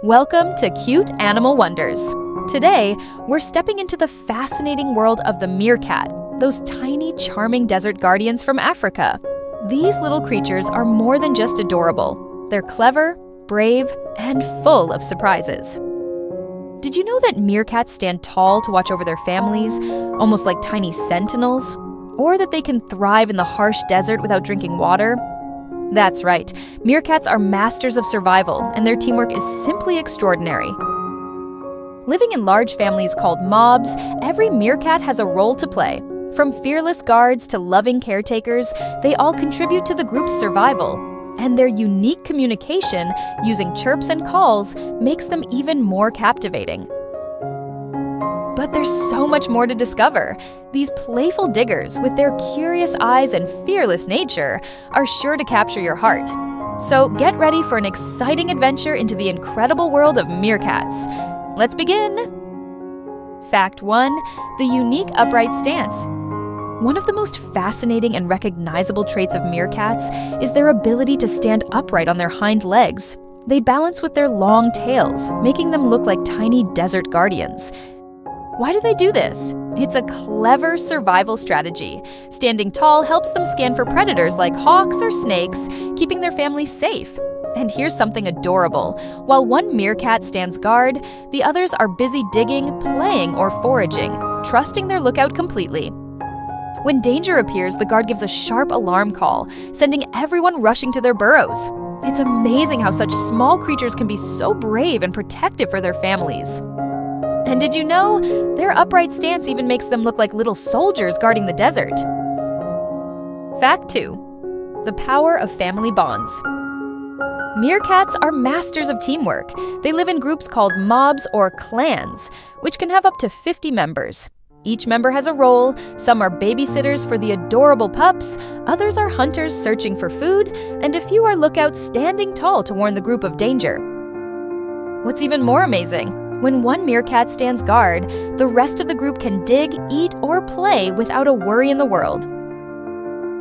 Welcome to Cute Animal Wonders. Today, we're stepping into the fascinating world of the meerkat, those tiny, charming desert guardians from Africa. These little creatures are more than just adorable. They're clever, brave, and full of surprises. Did you know that meerkats stand tall to watch over their families, almost like tiny sentinels? Or that they can thrive in the harsh desert without drinking water? That's right, meerkats are masters of survival, and their teamwork is simply extraordinary. Living in large families called mobs, every meerkat has a role to play. From fearless guards to loving caretakers, they all contribute to the group's survival. And their unique communication, using chirps and calls, makes them even more captivating. But there's so much more to discover. These playful diggers, with their curious eyes and fearless nature, are sure to capture your heart. So get ready for an exciting adventure into the incredible world of meerkats. Let's begin! Fact 1. The unique upright stance. One of the most fascinating and recognizable traits of meerkats is their ability to stand upright on their hind legs. They balance with their long tails, making them look like tiny desert guardians. Why do they do this? It's a clever survival strategy. Standing tall helps them scan for predators like hawks or snakes, keeping their families safe. And here's something adorable. While one meerkat stands guard, the others are busy digging, playing, or foraging, trusting their lookout completely. When danger appears, the guard gives a sharp alarm call, sending everyone rushing to their burrows. It's amazing how such small creatures can be so brave and protective for their families. And did you know, their upright stance even makes them look like little soldiers guarding the desert? Fact 2. The power of family bonds. Meerkats are masters of teamwork. They live in groups called mobs or clans, which can have up to 50 members. Each member has a role. Some are babysitters for the adorable pups, others are hunters searching for food, and a few are lookouts standing tall to warn the group of danger. What's even more amazing? When one meerkat stands guard, the rest of the group can dig, eat, or play without a worry in the world.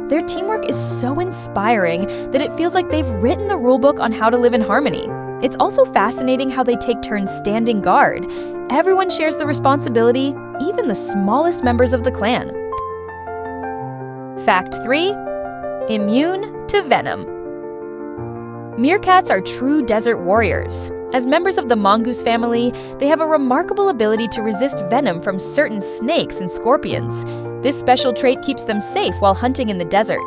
Their teamwork is so inspiring that it feels like they've written the rulebook on how to live in harmony. It's also fascinating how they take turns standing guard. Everyone shares the responsibility, even the smallest members of the clan. Fact 3. Immune to venom. Meerkats are true desert warriors. As members of the mongoose family, they have a remarkable ability to resist venom from certain snakes and scorpions. This special trait keeps them safe while hunting in the desert.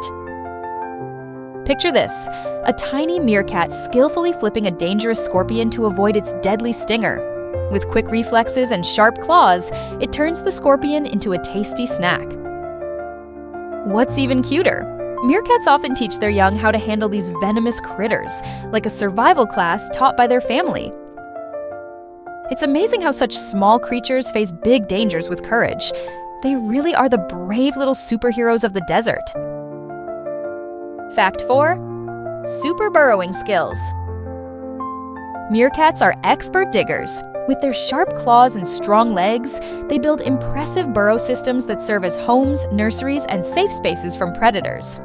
Picture this: a tiny meerkat skillfully flipping a dangerous scorpion to avoid its deadly stinger. With quick reflexes and sharp claws, it turns the scorpion into a tasty snack. What's even cuter? Meerkats often teach their young how to handle these venomous critters, like a survival class taught by their family. It's amazing how such small creatures face big dangers with courage. They really are the brave little superheroes of the desert. Fact 4. Super burrowing skills. Meerkats are expert diggers. With their sharp claws and strong legs, they build impressive burrow systems that serve as homes, nurseries, and safe spaces from predators.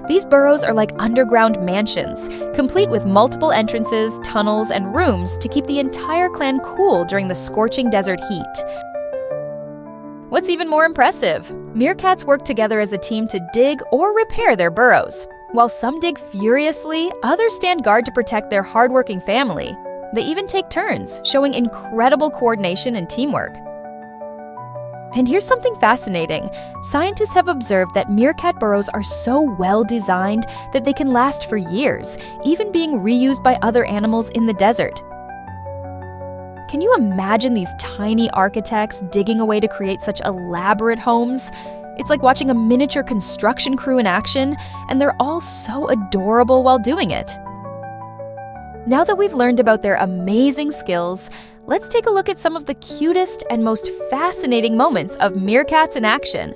These burrows are like underground mansions, complete with multiple entrances, tunnels, and rooms to keep the entire clan cool during the scorching desert heat. What's even more impressive? Meerkats work together as a team to dig or repair their burrows. While some dig furiously, others stand guard to protect their hardworking family. They even take turns, showing incredible coordination and teamwork. And here's something fascinating. Scientists have observed that meerkat burrows are so well designed that they can last for years, even being reused by other animals in the desert. Can you imagine these tiny architects digging away to create such elaborate homes? It's like watching a miniature construction crew in action, and they're all so adorable while doing it. Now that we've learned about their amazing skills, let's take a look at some of the cutest and most fascinating moments of meerkats in action.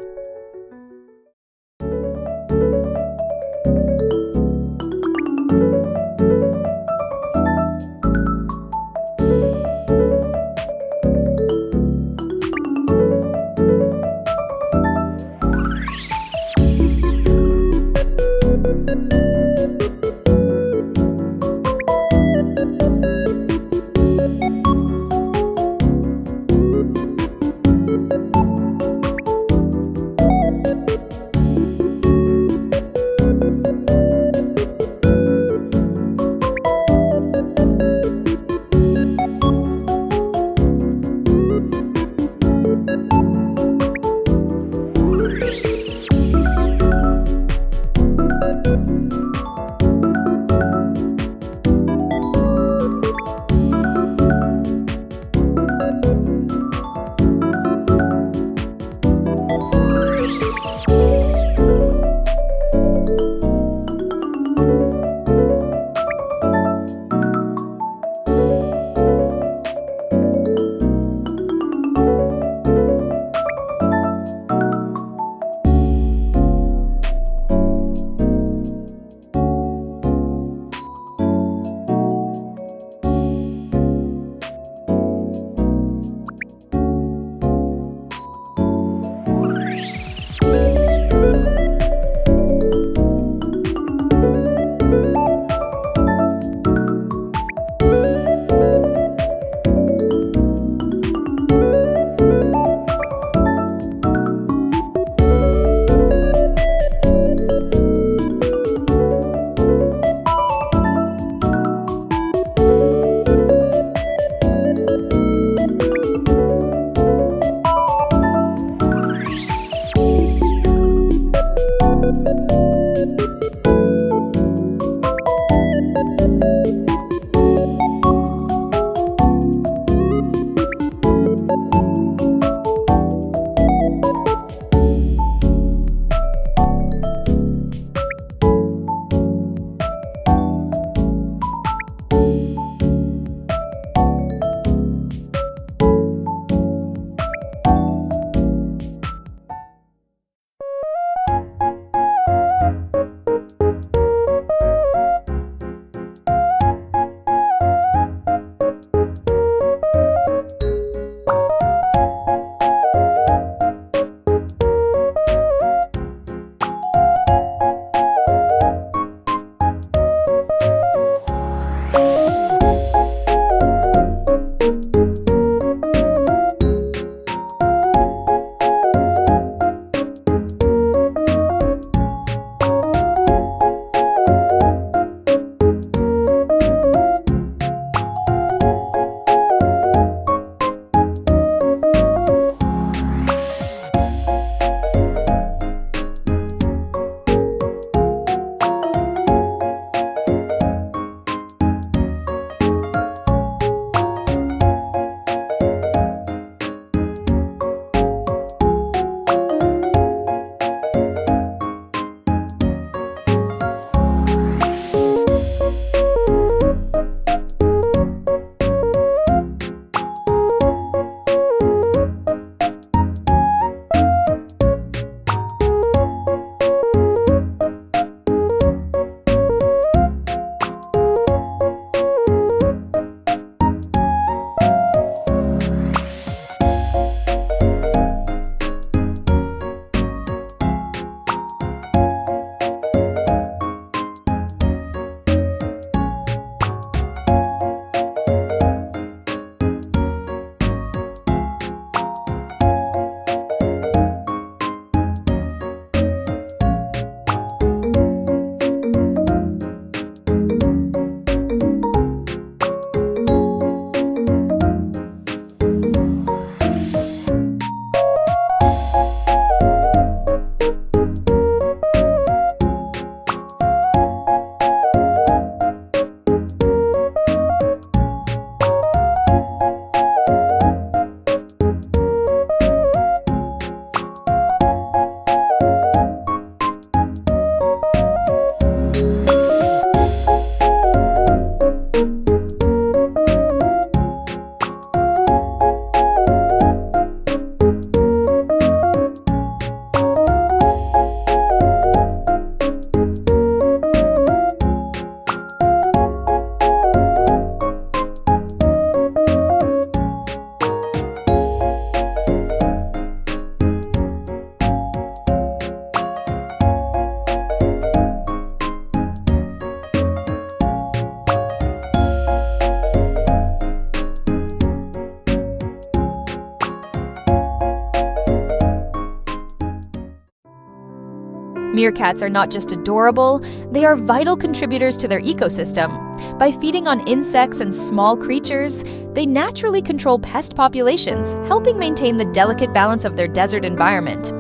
Meerkats are not just adorable, they are vital contributors to their ecosystem. By feeding on insects and small creatures, they naturally control pest populations, helping maintain the delicate balance of their desert environment.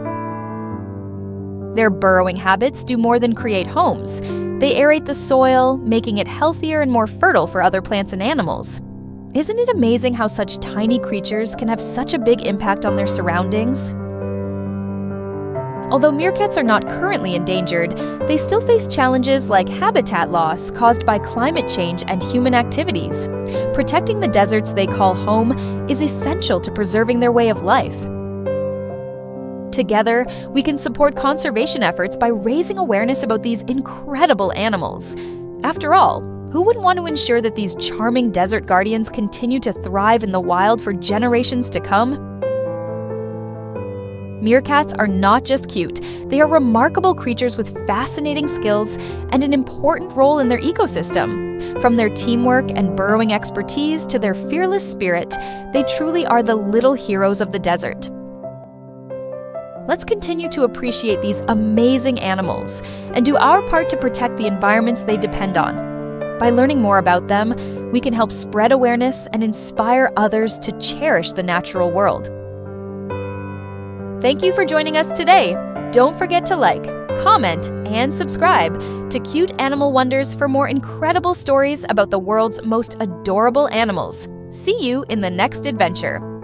Their burrowing habits do more than create homes. They aerate the soil, making it healthier and more fertile for other plants and animals. Isn't it amazing how such tiny creatures can have such a big impact on their surroundings? Although meerkats are not currently endangered, they still face challenges like habitat loss caused by climate change and human activities. Protecting the deserts they call home is essential to preserving their way of life. Together, we can support conservation efforts by raising awareness about these incredible animals. After all, who wouldn't want to ensure that these charming desert guardians continue to thrive in the wild for generations to come? Meerkats are not just cute, they are remarkable creatures with fascinating skills and an important role in their ecosystem. From their teamwork and burrowing expertise to their fearless spirit, they truly are the little heroes of the desert. Let's continue to appreciate these amazing animals and do our part to protect the environments they depend on. By learning more about them, we can help spread awareness and inspire others to cherish the natural world. Thank you for joining us today. Don't forget to like, comment, and subscribe to Cute Animal Wonders for more incredible stories about the world's most adorable animals. See you in the next adventure.